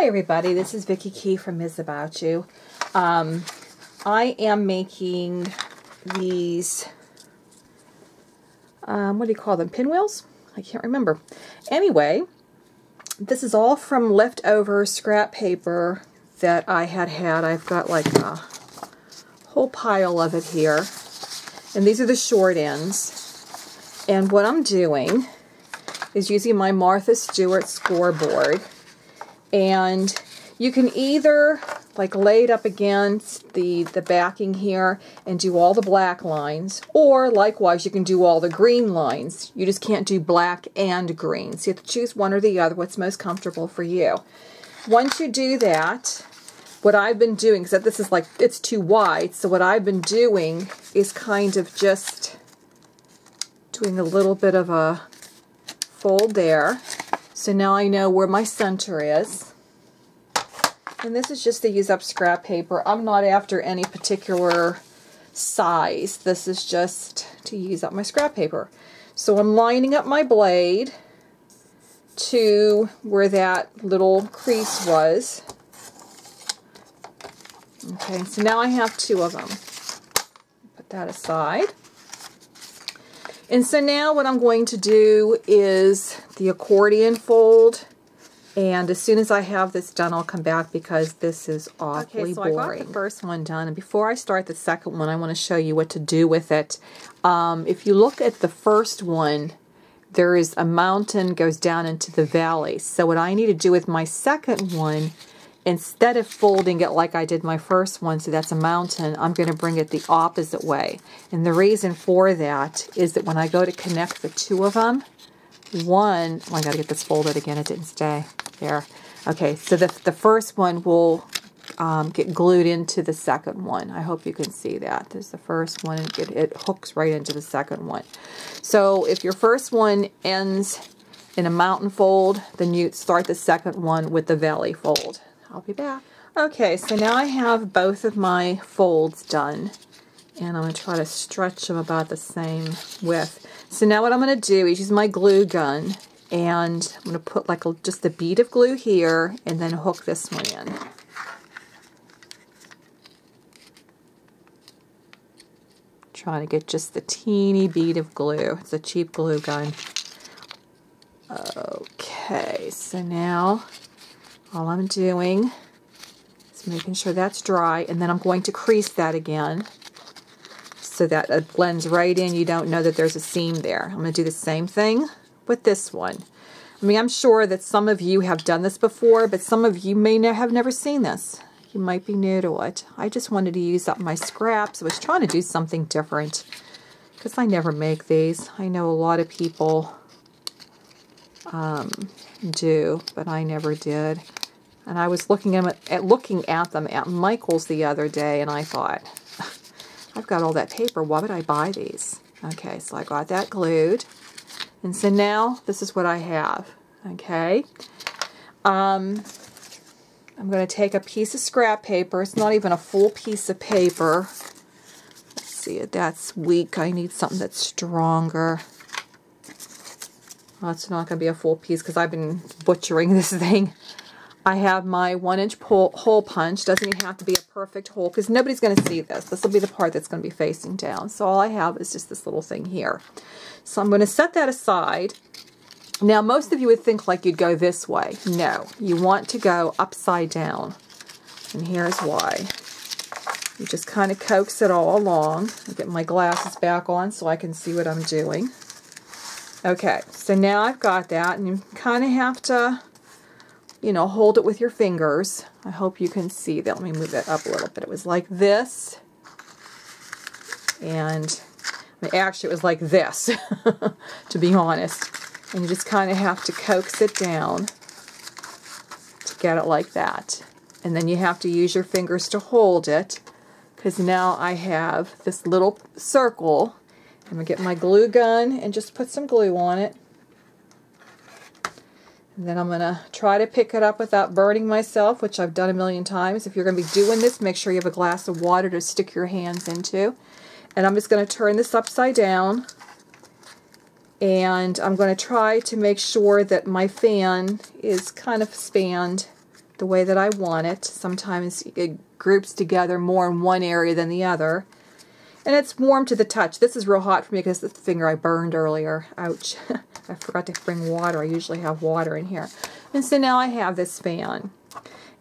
Hi everybody, this is Vicki Key from Ms. About You. I am making these, what do you call them, pinwheels? I can't remember. Anyway, this is all from leftover scrap paper that I had. I've got like a whole pile of it here. And these are the short ends. And what I'm doing is using my Martha Stewart scoreboard. And you can either like lay it up against the backing here and do all the black lines, or likewise you can do all the green lines. You just can't do black and green. So you have to choose one or the other, what's most comfortable for you. Once you do that, what I've been doing, because this is like, it's too wide, so what I've been doing is kind of just doing a little bit of a fold there. So now I know where my center is. And this is just to use up scrap paper. I'm not after any particular size. This is just to use up my scrap paper. So I'm lining up my blade to where that little crease was. Okay, so now I have two of them. Put that aside. And so now what I'm going to do is the accordion fold. And as soon as I have this done, I'll come back because this is awfully boring. I got the first one done, and before I start the second one, I want to show you what to do with it. If you look at the first one, there is a mountain goes down into the valley. So what I need to do with my second one, instead of folding it like I did my first one, so that's a mountain, I'm going to bring it the opposite way. And the reason for that is that when I go to connect the two of them, one, oh, I got to get this folded again, it didn't stay. There. Okay, so the first one will get glued into the second one. I hope you can see that. There's the first one, and it hooks right into the second one. So if your first one ends in a mountain fold, then you start the second one with the valley fold. I'll be back. Okay, so now I have both of my folds done, and I'm going to try to stretch them about the same width. So now what I'm going to do is use my glue gun, and I'm going to put like just a bead of glue here and then hook this one in. Trying to get just the teeny bead of glue. It's a cheap glue gun. Okay, so now all I'm doing is making sure that's dry, and then I'm going to crease that again so that it blends right in. You don't know that there's a seam there. I'm going to do the same thing with this one. I mean, I'm sure that some of you have done this before, but some of you may have never seen this. You might be new to it. I just wanted to use up my scraps. I was trying to do something different because I never make these. I know a lot of people do, but I never did. And I was looking at them at Michael's the other day, and I thought, I've got all that paper. Why would I buy these? Okay, so I got that glued. And so now, this is what I have, okay? I'm going to take a piece of scrap paper. It's not even a full piece of paper. Let's see, that's weak. I need something that's stronger. Well, it's not going to be a full piece because I've been butchering this thing. I have my 1-inch hole punch. Doesn't even have to be a perfect hole because nobody's going to see this. This will be the part that's going to be facing down. So all I have is just this little thing here. So I'm going to set that aside. Now most of you would think like you'd go this way. No, you want to go upside down. And here's why. You just kind of coax it all along. I'll get my glasses back on so I can see what I'm doing. Okay, so now I've got that, and you kind of have to, you know, hold it with your fingers. I hope you can see that. Let me move that up a little bit. It was like this. And actually it was like this, to be honest. And you just kind of have to coax it down to get it like that. And then you have to use your fingers to hold it, because now I have this little circle. I'm going to get my glue gun and just put some glue on it. And then I'm going to try to pick it up without burning myself, which I've done a million times. If you're going to be doing this, make sure you have a glass of water to stick your hands into. And I'm just going to turn this upside down. And I'm going to try to make sure that my fan is kind of spanned the way that I want it. Sometimes it groups together more in one area than the other. And it's warm to the touch. This is real hot for me because it's the finger I burned earlier. Ouch. I forgot to bring water. I usually have water in here. And so now I have this fan.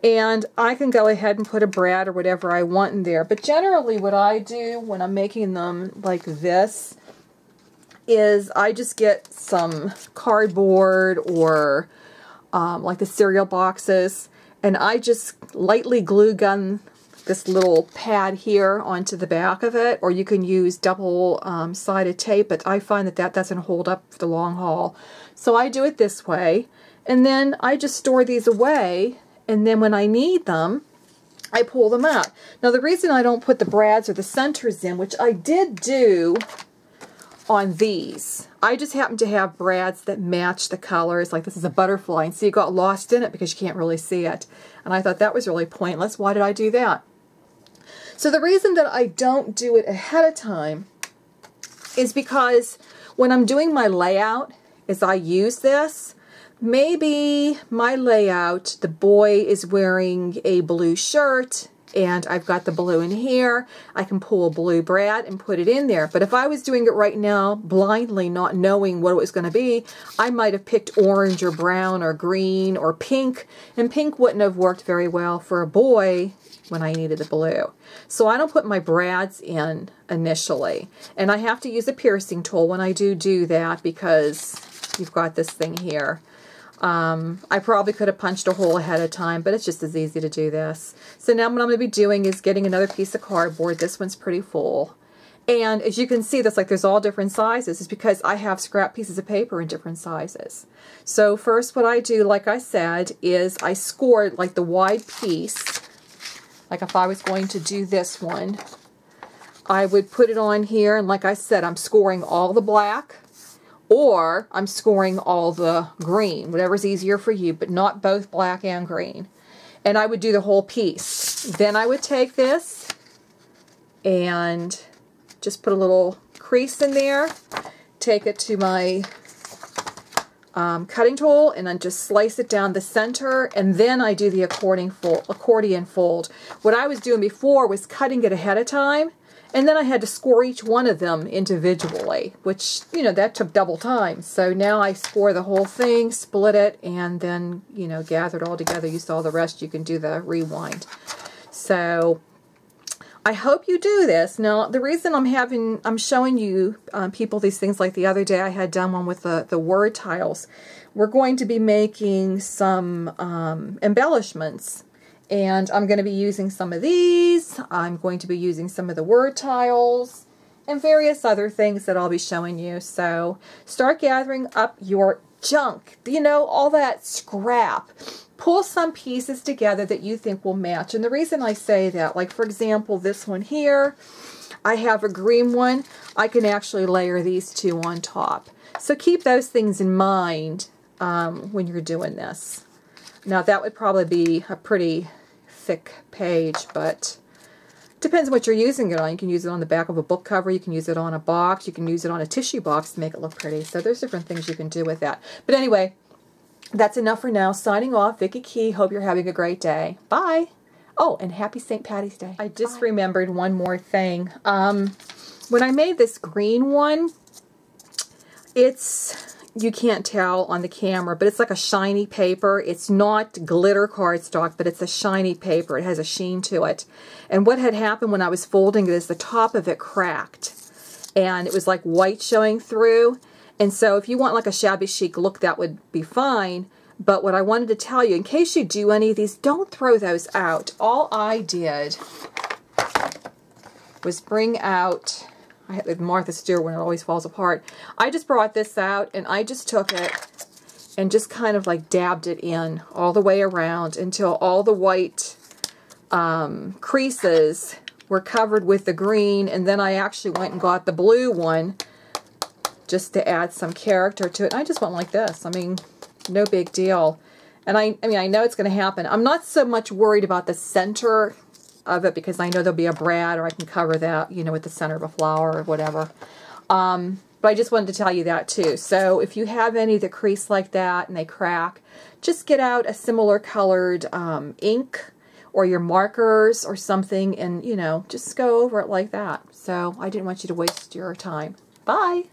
And I can go ahead and put a brad or whatever I want in there. But generally what I do when I'm making them like this is I just get some cardboard or like the cereal boxes, and I just lightly glue gun this little pad here onto the back of it, or you can use double-sided tape, but I find that that doesn't hold up for the long haul. So I do it this way, and then I just store these away, and then when I need them, I pull them out. Now the reason I don't put the brads or the centers in, which I did do on these, I just happen to have brads that match the colors. Like this is a butterfly, and so you got lost in it because you can't really see it. And I thought that was really pointless. Why did I do that? So the reason that I don't do it ahead of time is because when I'm doing my layout, as I use this, maybe my layout, the boy is wearing a blue shirt and I've got the blue in here. I can pull a blue brad and put it in there. But if I was doing it right now, blindly, not knowing what it was going to be, I might have picked orange or brown or green or pink, and pink wouldn't have worked very well for a boy when I needed the blue. So I don't put my brads in initially. And I have to use a piercing tool when I do that because you've got this thing here. I probably could have punched a hole ahead of time, but it's just as easy to do this. So now what I'm going to be doing is getting another piece of cardboard. This one's pretty full. And as you can see, that's like there's all different sizes. It's because I have scrap pieces of paper in different sizes. So first what I do, like I said, is I score like the wide piece. Like if I was going to do this one, I would put it on here, and like I said, I'm scoring all the black, or I'm scoring all the green, whatever's easier for you, but not both black and green. And I would do the whole piece. Then I would take this and just put a little crease in there, take it to my cutting tool, and then just slice it down the center, and then I do the accordion fold. What I was doing before was cutting it ahead of time, and then I had to score each one of them individually, which, you know, that took double time. So now I score the whole thing, split it, and then, you know, gather it all together. You saw the rest. You can do the rewind. So I hope you do this. Now, the reason I'm showing you people these things, like the other day I had done one with the word tiles. We're going to be making some embellishments. And I'm going to be using some of these. I'm going to be using some of the word tiles and various other things that I'll be showing you. So start gathering up your junk, you know, all that scrap. Pull some pieces together that you think will match. And the reason I say that, like for example, this one here, I have a green one. I can actually layer these two on top. So keep those things in mind when you're doing this. Now that would probably be a pretty thick page, but depends on what you're using it on. You can use it on the back of a book cover, you can use it on a box, you can use it on a tissue box to make it look pretty. So there's different things you can do with that. But anyway, that's enough for now. Signing off, Vicki Key. Hope you're having a great day. Bye. Oh, and happy St. Patty's Day. I just remembered one more thing. When I made this green one, you can't tell on the camera, but it's like a shiny paper. It's not glitter cardstock, but it's a shiny paper. It has a sheen to it. And what had happened when I was folding it is the top of it cracked. And it was like white showing through. And so if you want like a shabby chic look, that would be fine. But what I wanted to tell you, in case you do any of these, don't throw those out. All I did was bring out, I had with Martha Stewart when it always falls apart. I just brought this out and I just took it and just kind of like dabbed it in all the way around until all the white creases were covered with the green. And then I actually went and got the blue one just to add some character to it. And I just went like this. I mean, no big deal. And I mean, I know it's going to happen. I'm not so much worried about the center of it because I know there'll be a brad, or I can cover that, you know, with the center of a flower or whatever. But I just wanted to tell you that too. So if you have any that crease like that and they crack, just get out a similar colored ink or your markers or something and, you know, just go over it like that. So I didn't want you to waste your time. Bye.